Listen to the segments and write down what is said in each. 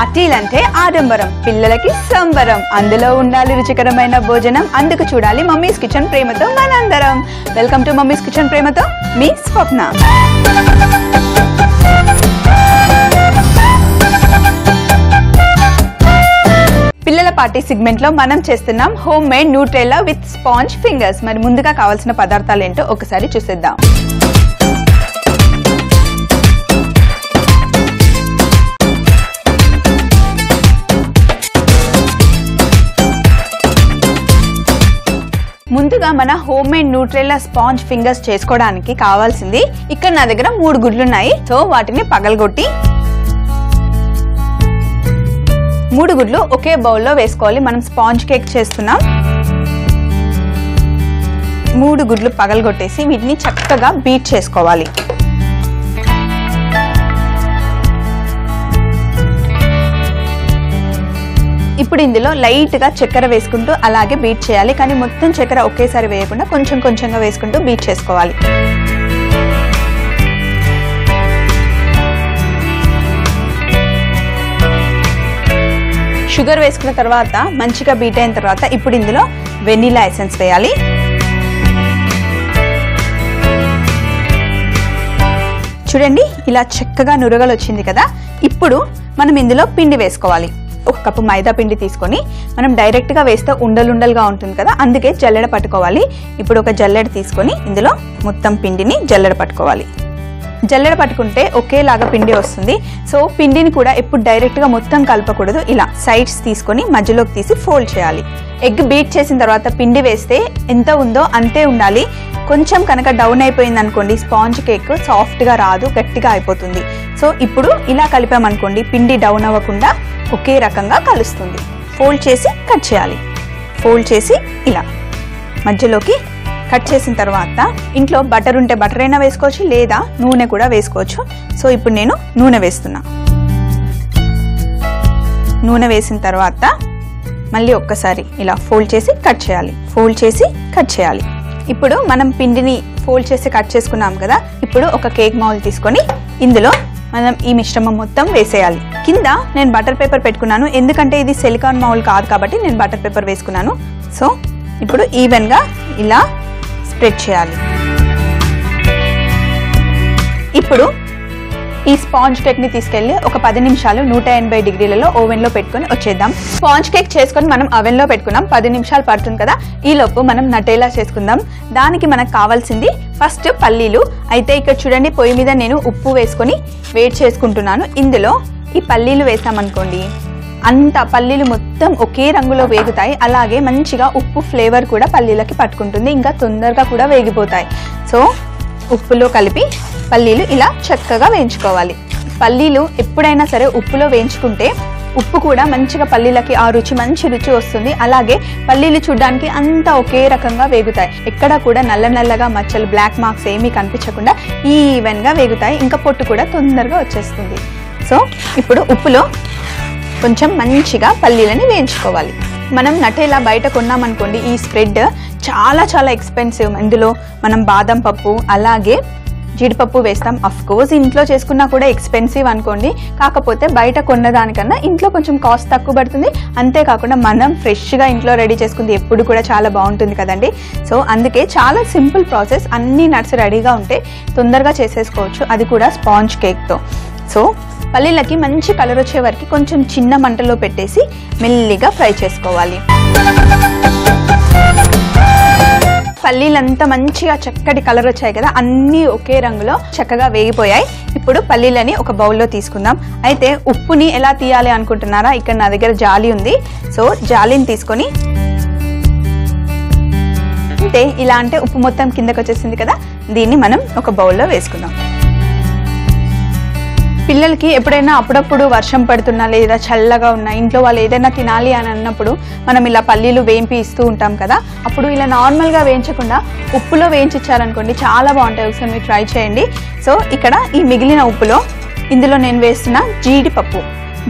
పార్టీలంటే ఆడంబరం, పిల్లలకి సంబరం, అందులో ఉండాలి రుచికరమైన భోజనం. అందుకు చూడాలి మమ్మీస్ కిచెన్ ప్రేమతో మనందరం. వెల్కమ్ టు మమ్మీస్ కిచెన్ ప్రేమతో మీ స్వప్న. పిల్లల పార్టీ సెగ్మెంట్ లో మనం చేస్తున్నాం home made Nutella with sponge fingers. మరి ముందుగా కావాల్సిన పదార్థాలు ఏంటో ఒకసారి చూసేద్దాం. ముందుగా మన home made Nutella sponge fingers చేసుకోవడానికి కావాల్సింది ఇక్కడ నా దగ్గర 3 గుడ్లు ఉన్నాయి. సో వాటిని పగలగొట్టి 3 గుడ్లు ఒకే బౌల్లో వేసుకోవాలి. మనం స్పాంజ్ కేక్ చేస్తున్నాం. 3 గుడ్లు పగలగొట్టేసి వీటిని చక్కగా బీట్ చేసుకోవాలి. ఇప్పుడు ఇందులో లైట్ గా చక్కెర వేసుకుంటూ అలాగే బీట్ చేయాలి. కానీ మొత్తం చక్కెర ఒకేసారి వేయకుండా కొంచెం కొంచెంగా వేసుకుంటూ బీట్ చేసుకోవాలి. షుగర్ వేసుకున్న తర్వాత మంచిగా బీట్ అయిన తర్వాత ఇప్పుడు ఇందులో వెనిలా ఎసెన్స్ వేయాలి. చూడండి ఇలా చక్కగా నురగలు వచ్చింది కదా. ఇప్పుడు మనం ఇందులో పిండి వేసుకోవాలి. 1 కప్పు మైదా పిండి తీసుకొని మనం డైరెక్ట్ గా వేస్తే ఉండలుండలుగా ఉంటుంది కదా, అందుకే జల్లెడ పట్టుకోవాలి. ఇప్పుడు ఒక జల్లెడ తీసుకొని ఇందులో మొత్తం పిండిని జల్లెడ పట్టుకోవాలి. జల్లెడ పట్టుకుంటే ఒకేలాగా పిండి వస్తుంది. సో పిండిని కూడా ఎప్పుడు డైరెక్ట్ గా మొత్తం కలపకూడదు. ఇలా సైడ్స్ తీసుకొని మధ్యలోకి తీసి ఫోల్డ్ చేయాలి. ఎగ్ బీట్ చేసిన తర్వాత పిండి వేస్తే ఎంత ఉందో అంతే ఉండాలి. కొంచెం కనుక డౌన్ అయిపోయింది అనుకోండి స్పాంజ్ కేక్ సాఫ్ట్ గా రాదు, గట్టిగా అయిపోతుంది. సో ఇప్పుడు ఇలా కలిపామనుకోండి పిండి డౌన్ అవ్వకుండా ఒకే రకంగా కలుస్తుంది. ఫోల్డ్ చేసి కట్ చేయాలి. ఫోల్డ్ చేసి ఇలా మధ్యలోకి కట్ చేసిన తర్వాత ఇంట్లో బటర్ ఉంటే బటర్ అయినా వేసుకోవచ్చు, లేదా నూనె కూడా వేసుకోవచ్చు. సో ఇప్పుడు నేను నూనె వేస్తున్నా. నూనె వేసిన తర్వాత మళ్ళీ ఒక్కసారి ఇలా ఫోల్డ్ చేసి కట్ చేయాలి. ఫోల్డ్ చేసి కట్ చేయాలి. ఇప్పుడు మనం పిండిని ఫోల్డ్ చేసి కట్ చేసుకున్నాం కదా. ఇప్పుడు ఒక కేక్ మౌల్ తీసుకొని ఇందులో మనం ఈ మిశ్రమం మొత్తం వేసేయాలి. కింద నేను బటర్ పేపర్ పెట్టుకున్నాను, ఎందుకంటే ఇది సిలికాన్ మౌల్ కాదు కాబట్టి నేను బటర్ పేపర్ వేసుకున్నాను. సో ఇప్పుడు ఈవెన్ గా ఇలా స్ప్రెడ్ చేయాలి. ఇప్పుడు ఈ స్పాంజ్ కేక్ ని తీసుకెళ్లి ఒక 10 నిమిషాలు 180 డిగ్రీలలో ఓవెన్ లో పెట్టుకుని వచ్చేద్దాం. స్పాంజ్ కేక్ చేసుకొని మనం ఓవెన్ లో పెట్టుకున్నాం. 10 నిమిషాలు పడుతుంది కదా. ఈ లోపు మనం నటేలా చేసుకుందాం. దానికి మనకు కావాల్సింది ఫస్ట్ పల్లీలు. అయితే ఇక్కడ చూడండి పొయ్యి మీద నేను ఉప్పు వేసుకొని వేడి చేసుకుంటున్నాను. ఇందులో ఈ పల్లీలు వేసామనుకోండి అంత పల్లీలు మొత్తం ఒకే రంగులో వేగుతాయి. అలాగే మంచిగా ఉప్పు ఫ్లేవర్ కూడా పల్లీలకి పట్టుకుంటుంది, ఇంకా తొందరగా కూడా వేగిపోతాయి. సో ఉప్పులో కలిపి పల్లీలు ఇలా చక్కగా వేయించుకోవాలి. పల్లీలు ఎప్పుడైనా సరే ఉప్పులో వేయించుకుంటే ఉప్పు కూడా మంచిగా పల్లీలకి ఆ రుచి మంచి రుచి వస్తుంది. అలాగే పల్లీలు చూడడానికి అంతా ఒకే రకంగా వేగుతాయి. ఎక్కడ కూడా నల్ల నల్లగా మచ్చలు బ్లాక్ మార్క్స్ ఏమీ కనిపించకుండా ఈవెన్ గా వేగుతాయి. ఇంకా పొట్టు కూడా తొందరగా వచ్చేస్తుంది. సో ఇప్పుడు ఉప్పులో కొంచెం మంచిగా పల్లీలని వేయించుకోవాలి. మనం నటేలా బయట కొన్నామనుకోండి ఈ స్ప్రెడ్ చాలా చాలా ఎక్స్పెన్సివ్. ఇందులో మనం బాదం పప్పు అలాగే జీడిపప్పు వేస్తాం. అఫ్ కోర్స్ ఇంట్లో చేసుకున్నా కూడా ఎక్స్పెన్సివ్ అనుకోండి, కాకపోతే బయట కొన్నదానికన్నా ఇంట్లో కొంచెం కాస్ట్ తక్కువ పడుతుంది. అంతేకాకుండా మనం ఫ్రెష్గా ఇంట్లో రెడీ చేసుకుంది ఎప్పుడు కూడా చాలా బాగుంటుంది కదండి. సో అందుకే చాలా సింపుల్ ప్రాసెస్. అన్ని నట్స్ రెడీగా ఉంటే తొందరగా చేసేసుకోవచ్చు, అది కూడా స్పాంజ్ కేక్తో. సో పల్లీలకి మంచి కలర్ వచ్చే వరకు కొంచెం చిన్న మంటలో పెట్టేసి మెల్లిగా ఫ్రై చేసుకోవాలి. పల్లీలంతా మంచిగా చక్కటి కలర్ వచ్చాయి కదా, అన్నీ ఒకే రంగులో చక్కగా వేగిపోయాయి. ఇప్పుడు పల్లీలని ఒక బౌల్లో తీసుకుందాం. అయితే ఉప్పుని ఎలా తీయాలి అనుకుంటున్నారా? ఇక్కడ నా దగ్గర జాలి ఉంది. సో జాలిని తీసుకొని అంటే ఇలా అంటే ఉప్పు మొత్తం కిందకి వచ్చేసింది కదా, దీన్ని మనం ఒక బౌల్లో వేసుకుందాం. పిల్లలకి ఎప్పుడైనా అప్పుడప్పుడు వర్షం పడుతున్నా లేదా చల్లగా ఉన్నా ఇంట్లో వాళ్ళు ఏదైనా తినాలి అని అన్నప్పుడు మనం ఇలా పల్లీలు వేయింపి ఇస్తూ ఉంటాం కదా. అప్పుడు ఇలా నార్మల్గా వేయించకుండా ఉప్పులో వేయించారనుకోండి చాలా బాగుంటాయి. ఒకసారి మీరు ట్రై చేయండి. సో ఇక్కడ ఈ మిగిలిన ఉప్పులో ఇందులో నేను వేస్తున్న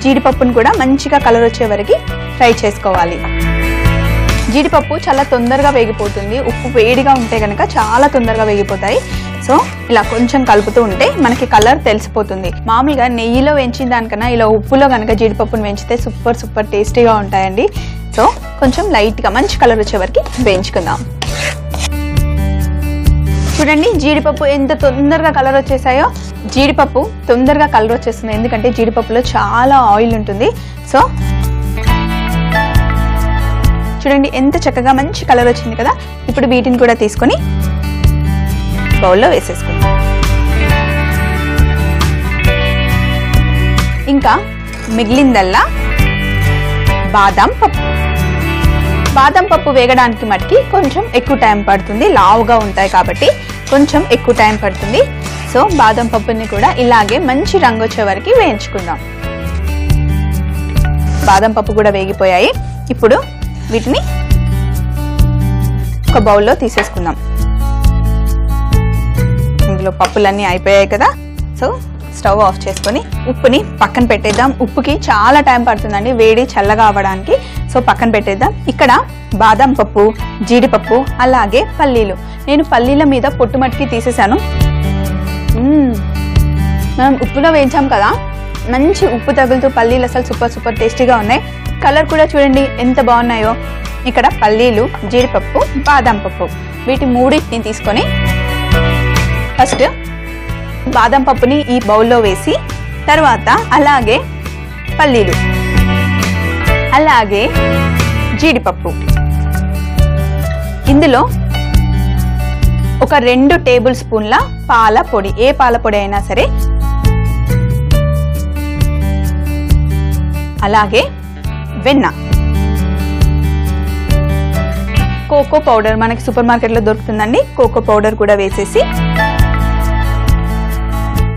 జీడిపప్పును కూడా మంచిగా కలర్ వచ్చే వరకు ఫ్రై చేసుకోవాలి. జీడిపప్పు చాలా తొందరగా వేగిపోతుంది. ఉప్పు వేడిగా ఉంటే కనుక చాలా తొందరగా వేగిపోతాయి. సో సో ఇలా కొంచెం కలుపుతూ ఉంటే మనకి కలర్ తెలిసిపోతుంది. మామూలుగా నెయ్యిలో వేయించిన దానికన్నా ఇలా ఉప్పులో కనుక జీడిపప్పును వేయించితే సూపర్ టేస్టీగా ఉంటాయండి. సో కొంచెం లైట్గా మంచి కలర్ వచ్చే వరకు వేయించుకుందాం. చూడండి జీడిపప్పు ఎంత తొందరగా కలర్ వచ్చేసాయో. జీడిపప్పు తొందరగా కలర్ వచ్చేస్తుంది ఎందుకంటే జీడిపప్పులో చాలా ఆయిల్ ఉంటుంది. సో చూడండి ఎంత చక్కగా మంచి కలర్ వచ్చింది కదా. ఇప్పుడు వీటిని కూడా తీసుకొని బౌల్లో వేసేసుకుందాం. ఇంకా మిగిలిందల్లా బాదం పప్పు. బాదం పప్పు వేగడానికి మటుకి కొంచెం ఎక్కువ టైం పడుతుంది, లావుగా ఉంటాయి కాబట్టి కొంచెం ఎక్కువ టైం పడుతుంది. సో బాదం పప్పుని కూడా ఇలాగే మంచి రంగు వచ్చే వరకు వేయించుకుందాం. బాదం పప్పు కూడా వేగిపోయాయి. ఇప్పుడు వీటిని ఒక బౌల్లో తీసేసుకుందాం. ఇందులో పప్పులన్నీ అయిపోయాయి కదా. సో స్టవ్ ఆఫ్ చేసుకొని ఉప్పుని పక్కన పెట్టేద్దాం. ఉప్పుకి చాలా టైం పడుతుందండి వేడి చల్లగా అవ్వడానికి. సో పక్కన పెట్టేద్దాం. ఇక్కడ బాదం పప్పు, జీడిపప్పు అలాగే పల్లీలు. నేను పల్లీల మీద పొట్టు మట్టికి తీసేసాను. మనం ఉప్పులో వేయించాం కదా, మంచి ఉప్పు తగులుతూ పల్లీలు అసలు సూపర్ టేస్టీగా ఉన్నాయి. కలర్ కూడా చూడండి ఎంత బాగున్నాయో. ఇక్కడ పల్లీలు, జీడిపప్పు, బాదం పప్పు వీటి మూడింటిని తీసుకొని ఫస్ట్ బాదం పప్పుని ఈ బౌల్లో వేసి, తర్వాత అలాగే పల్లీలు, అలాగే జీడిపప్పు, ఇందులో ఒక 2 టేబుల్ స్పూన్ల పాల పొడి, ఏ పాల పొడి అయినా సరే, అలాగే వెన్న, కోకో పౌడర్ మనకి సూపర్ మార్కెట్లో దొరుకుతుందండి. కోకో పౌడర్ కూడా వేసేసి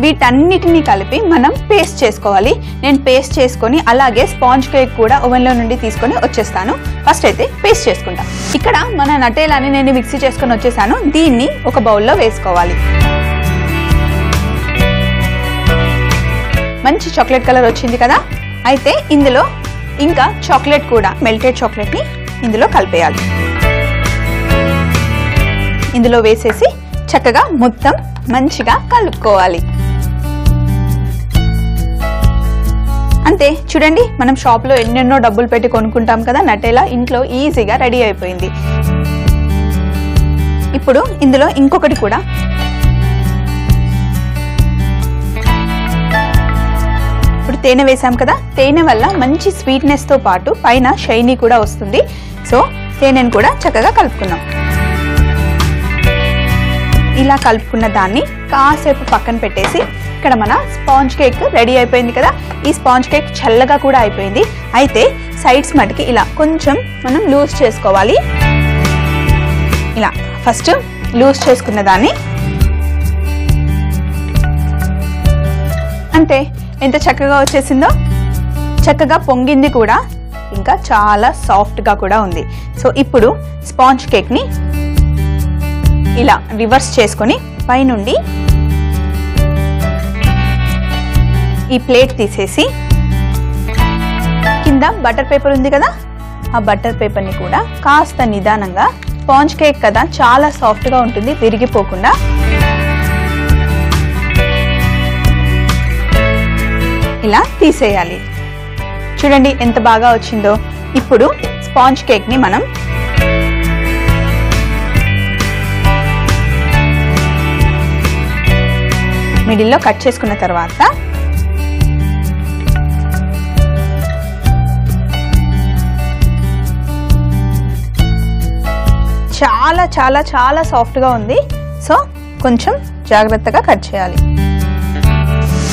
వీటన్నిటిని కలిపి మనం పేస్ట్ చేసుకోవాలి. నేను పేస్ట్ చేసుకొని అలాగే స్పాంజ్ కేక్ కూడా ఓవెన్లో నుండి తీసుకొని వచ్చేస్తాను. ఫస్ట్ అయితే పేస్ట్ చేసుకుంటాం. ఇక్కడ మన నటేలాని నేను మిక్సీ చేసుకొని వచ్చేసాను. దీన్ని ఒక బౌల్లో వేసుకోవాలి. మంచి చాక్లెట్ కలర్ వచ్చింది కదా. అయితే ఇందులో ఇంకా చాక్లెట్ కూడా, మెల్టెడ్ చాక్లెట్ని ఇందులో కలిపేయాలి. ఇందులో వేసేసి చక్కగా మొత్తం మంచిగా కలుపుకోవాలి. అంతే. చూడండి మనం షాప్లో ఎన్నెన్నో డబ్బులు పెట్టి కొనుక్కుంటాం కదా నటేలా, ఇంట్లో ఈజీగా రెడీ అయిపోయింది. ఇప్పుడు ఇందులో ఇంకొకటి కూడా, ఇప్పుడు తేనె వేసాం కదా. తేనె వల్ల మంచి స్వీట్నెస్తో పాటు పైన షైనీ కూడా వస్తుంది. సో తేనెను కూడా చక్కగా కలుపుకున్నాం. ఇలా కలుపుకున్న దాన్ని కాసేపు పక్కన పెట్టేసి ఇక్కడ మన స్పాంజ్ కేక్ రెడీ అయిపోయింది కదా. ఈ స్పాంజ్ కేక్ చల్లగా కూడా అయిపోయింది. అయితే సైడ్స్ మటుకి ఇలా కొంచెం మనం లూజ్ చేసుకోవాలి. ఇలా ఫస్ట్ లూజ్ చేసుకున్న దాన్ని అంతే. ఎంత చక్కగా వచ్చేసిందో, చక్కగా పొంగింది కూడా, ఇంకా చాలా సాఫ్ట్గా కూడా ఉంది. సో ఇప్పుడు స్పాంజ్ కేక్ని ఇలా రివర్స్ చేసుకొని పైనుండి ఈ ప్లేట్ తీసేసి కింద బటర్ పేపర్ ఉంది కదా, ఆ బటర్ పేపర్ని కూడా కాస్త నిదానంగా, స్పాంజ్ కేక్ కదా చాలా సాఫ్ట్గా ఉంటుంది విరిగిపోకుండా, ఇలా తీసేయాలి. చూడండి ఎంత బాగా వచ్చిందో. ఇప్పుడు స్పాంజ్ కేక్ని మనం మిడిల్లో కట్ చేసుకున్న తర్వాత చాలా చాలా చాలా సాఫ్ట్గా ఉంది. సో కొంచెం జాగ్రత్తగా కట్ చేయాలి.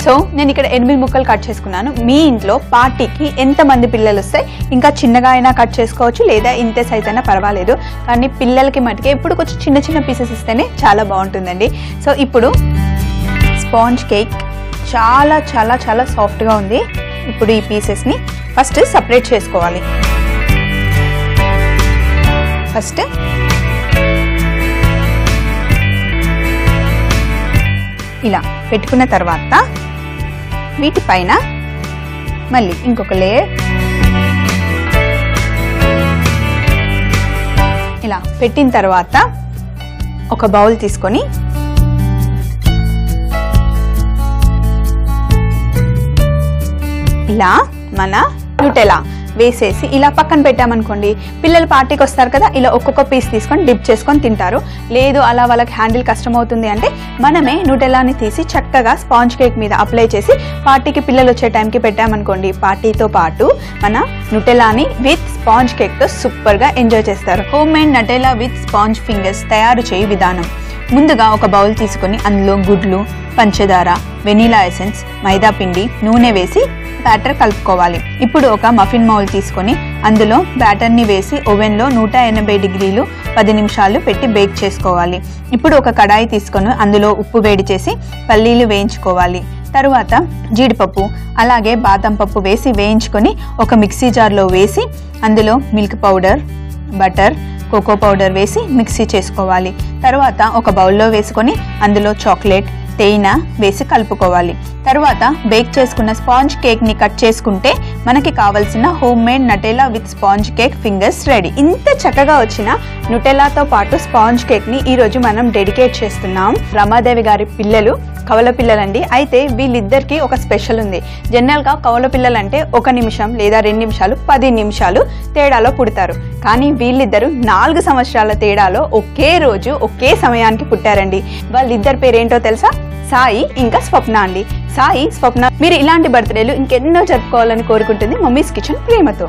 సో నేను ఇక్కడ 8 ముక్కలు కట్ చేసుకున్నాను. మీ ఇంట్లో పార్టీకి ఎంతమంది పిల్లలు వస్తే ఇంకా చిన్నగా అయినా కట్ చేసుకోవచ్చు, లేదా ఇంతే సైజ్ అయినా పర్వాలేదు. కానీ పిల్లలకి మటుకే ఇప్పుడు కొంచెం చిన్న చిన్న పీసెస్ ఇస్తేనే చాలా బాగుంటుందండి. సో ఇప్పుడు స్పాంజ్ కేక్ చాలా చాలా చాలా సాఫ్ట్గా ఉంది. ఇప్పుడు ఈ పీసెస్ని ఫస్ట్ సపరేట్ చేసుకోవాలి. ఫస్ట్ ఇలా పెట్టుకున్న తర్వాత వీటిపైన మళ్ళీ ఇంకొక లేయర్ ఇలా పెట్టిన తర్వాత ఒక బౌల్ తీసుకొని ఇలా మన న్యూటెలా వేసేసి ఇలా పక్కన పెట్టామనుకోండి, పిల్లలు పార్టీకి వస్తారు కదా, ఇలా ఒక్కొక్క పీస్ తీసుకొని డిప్ చేసుకొని తింటారు. లేదు అలా వాళ్ళకి హ్యాండిల్ కష్టమవుతుంది అంటే మనమే న్యూటెలాని తీసి చక్కగా స్పాంజ్ కేక్ మీద అప్లై చేసి పార్టీకి పిల్లలు వచ్చే టైంకి పెట్టామనుకోండి, పార్టీతో పాటు మన న్యూటెలాని విత్ స్పాంజ్ కేక్తో సూపర్గా ఎంజాయ్ చేస్తారు. Home made Nutella with sponge fingers తయారు చేయ విధానం. ముందుగా ఒక బౌల్ తీసుకొని అందులో గుడ్లు, పంచదార, వెనీలా ఎసెన్స్, మైదా పిండి, నూనె వేసి బ్యాటర్ కలుపుకోవాలి. ఇప్పుడు ఒక మఫిన్ మౌల్ తీసుకొని అందులో బ్యాటర్ని వేసి ఓవెన్లో 180 డిగ్రీలు 10 నిమిషాలు పెట్టి బేక్ చేసుకోవాలి. ఇప్పుడు ఒక కడాయి తీసుకొని అందులో ఉప్పు వేడి చేసి పల్లీలు వేయించుకోవాలి. తరువాత జీడిపప్పు అలాగే బాదం పప్పు వేసి వేయించుకొని ఒక మిక్సీ జార్లో వేసి అందులో milk powder, butter, cocoa powder వేసి మిక్సీ చేసుకోవాలి. తర్వాత ఒక బౌల్లో వేసుకొని అందులో చాక్లెట్, తేనె వేసి కలుపుకోవాలి. తర్వాత బేక్ చేసుకున్న స్పాంజ్ కేక్ని కట్ చేసుకుంటే మనకి కావాల్సిన home made Nutella with sponge cake fingers ready. ఇంత చక్కగా వచ్చిన న్యూటెలాతో పాటు స్పాంజ్ కేక్ని ఈరోజు మనం డెడికేట్ చేస్తున్నాం. రమాదేవి గారి పిల్లలు కవల పిల్లలండి. అయితే వీళ్ళిద్దరికి ఒక స్పెషల్ ఉంది. జనరల్గా కవల పిల్లలంటే 1 నిమిషం లేదా 2 నిమిషాలు 10 నిమిషాలు తేడాలో పుడతారు. కానీ వీళ్ళిద్దరు 4 సంవత్సరాల తేడాలో ఒకే రోజు ఒకే సమయానికి పుట్టారండి. వాళ్ళిద్దరి పేరేంటో తెలుసా? సాయి ఇంకా స్వప్న అండి. సాయి, స్వప్న మీరు ఇలాంటి బర్త్డేలు ఇంకెన్నో జరుపుకోవాలని కోరుకుంటుంది మమ్మీస్ కిచెన్ ప్రేమతో.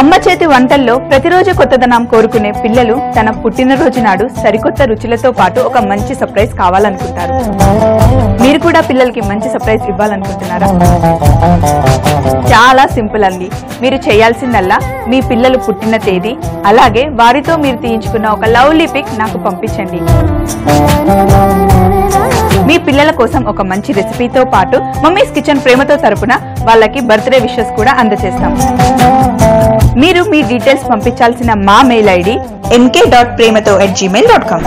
అమ్మ చేతి వంటల్లో ప్రతిరోజు కొత్తదనం కోరుకునే పిల్లలు తన పుట్టినరోజు నాడు సరికొత్త రుచులతో పాటు ఒక మంచి సర్ప్రైజ్ కావాలనుకుంటారు. మీరు కూడా పిల్లలకి మంచి సర్ప్రైజ్ ఇవ్వాలనుకుంటున్నారా? చాలా సింపుల్ అండి. మీరు చేయాల్సిందల్లా మీ పిల్లలు పుట్టిన తేదీ అలాగే వారితో మీరు తీయించుకున్న ఒక లవ్లీ పిక్ నాకు పంపించండి. మీ పిల్లల కోసం ఒక మంచి రెసిపీతో పాటు మమ్మీస్ కిచెన్ ప్రేమతో తరపున వాళ్ళకి బర్త్డే విషెస్ కూడా అందజేస్తాం. మీరు మీ డీటెయిల్స్ పంపించాల్సిన మా మెయిల్ ఐడి mk.premato@gmail.com.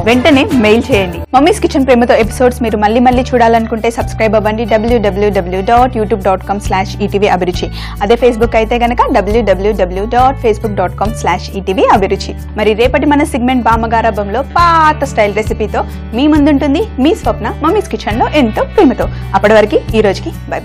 వెంటనే మెయిల్ చేయండి. మమ్మీస్ కిచెన్ ప్రేమతో ఎపిసోడ్స్ మీరు మళ్ళీ చూడాలనుకుంటే సబ్స్క్రైబ్ అవ్వండి www.youtube.com/etv అభిరుచి. అదే ఫేస్బుక్ అయితే గనక www.facebook.com/etv అభిరుచి. మరి రేపటి మన సెగ్మెంట్ బామ్మగారాబంలో పాత స్టైల్ రెసిపీతో మీ ముందుంటుంది మీ స్వప్న మమ్మీస్ కిచెన్ లో ఎంతో ప్రేమతో. అప్పటి వరకు ఈ రోజుకి బై.